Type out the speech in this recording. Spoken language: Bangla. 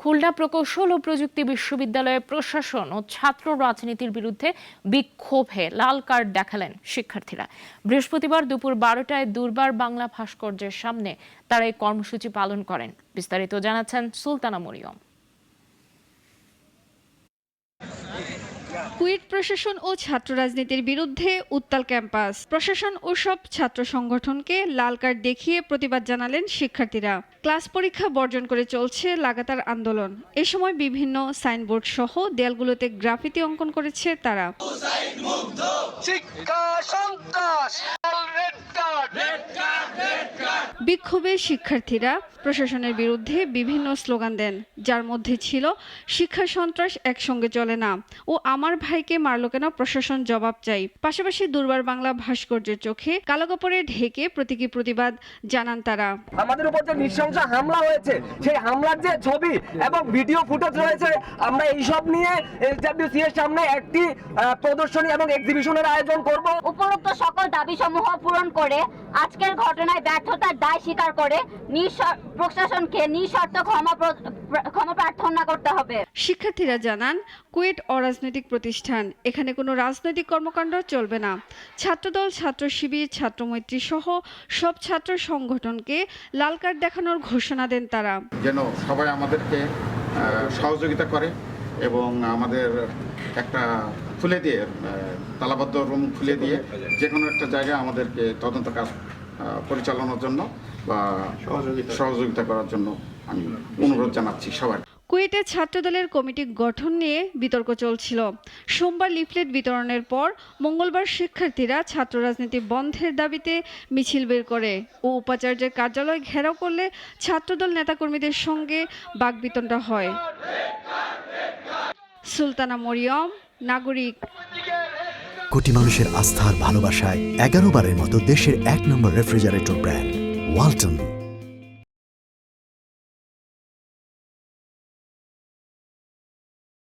খুলনা প্রকৌশল ও প্রযুক্তি বিশ্ববিদ্যালয়ের প্রশাসন ও ছাত্র রাজনীতির বিরুদ্ধে বিক্ষোভে লাল কার্ড দেখালেন শিক্ষার্থীরা। বৃহস্পতিবার দুপুর 12টায় দুর্বার বাংলা ভাস্কর্যের সামনে তারা এই কর্মসূচি পালন করেন। বিস্তারিত জানাচ্ছেন সুলতানা মরিয়ম। কুয়েট প্রশাসন ও ছাত্র রাজনীতির বিরুদ্ধে উত্তাল ক্যাম্পাস। প্রশাসন ও সব ছাত্র সংগঠনকে লাল কার্ড দেখিয়ে প্রতিবাদ জানালেন শিক্ষার্থীরা। ক্লাস পরীক্ষা বর্জন করে চলছে লাগাতার আন্দোলন। এ সময় বিভিন্ন সাইনবোর্ড সহ দেয়ালগুলোতে গ্রাফিতি অঙ্কন করেছে তারা। বিক্ষোভে শিক্ষার্থীরা প্রশাসনের বিরুদ্ধে বিভিন্ন স্লোগান দেন, যার মধ্যে ছিল শিক্ষা সন্ত্রাস একসঙ্গে চলে না ও আমার ভাইকে মারলো কেন প্রশাসন জবাব চাই। পাশাপাশি দুর্বার বাংলা ভাস্কর্যের চোখে কালো কাপড়ে ঢেকে প্রতীকী প্রতিবাদ জানান তারা। আমাদের উপর যে নৃশংস হামলা হয়েছে, সেই হামলার যে ছবি এবং ভিডিও ফুটেজ রয়েছে, আমরা এইসব নিয়ে এসডব্লিউসি এর সামনে একটি প্রদর্শনী এবং এক্সিবিশনের আয়োজন করব। উপরোক্ত সকল দাবিসমূহ পূরণ করে আজকের ঘটনায় ব্যর্থতার দায় স্বীকার করে প্রশাসনকে নিঃশর্ত ক্ষমা প্রার্থনা করতে হবে। শিক্ষার্থীরা জানান, কুয়েট অরাজনৈতিক প্রতিষ্ঠান, এখানে কোনো রাজনৈতিক কর্মকাণ্ড চলবে না। ছাত্রদল, ছাত্র শিবির, ছাত্রমৈত্রী সহ সব ছাত্র সংগঠনকে লাল কার্ড দেখানোর ঘোষণা দেন তারা। যেন সবাই আমাদেরকে সহযোগিতা করে এবং আমাদের একটা খুলে দিয়ে তালাবদ্ধ রুম খুলে দিয়ে যে কোনো একটা জায়গায় আমাদেরকে তদন্ত কাজ পরিচালনার জন্য বা সহযোগিতা করার জন্য আমি অনুরোধ জানাচ্ছি সবাই। কুয়েটে ছাত্রদলের কমিটি গঠন নিয়ে বিতর্ক চলছিল। সোমবার লিফলেট বিতরণের পর মঙ্গলবার শিক্ষার্থীরা ছাত্র রাজনীতি বন্ধের দাবিতে মিছিল বের করে ও উপাচার্যের কার্যালয় ঘেরাও করলে ছাত্রদল নেতাকর্মীদের সঙ্গে বাকবিতণ্ডা হয়। সুলতানা মরিয়ম, নাগরিক। কোটি মানুষের আস্থার ভালোবাসায় 11 বারের মতো দেশের 1 নম্বর রেফ্রিজারেটর ব্র্যান্ড ওয়ালটন।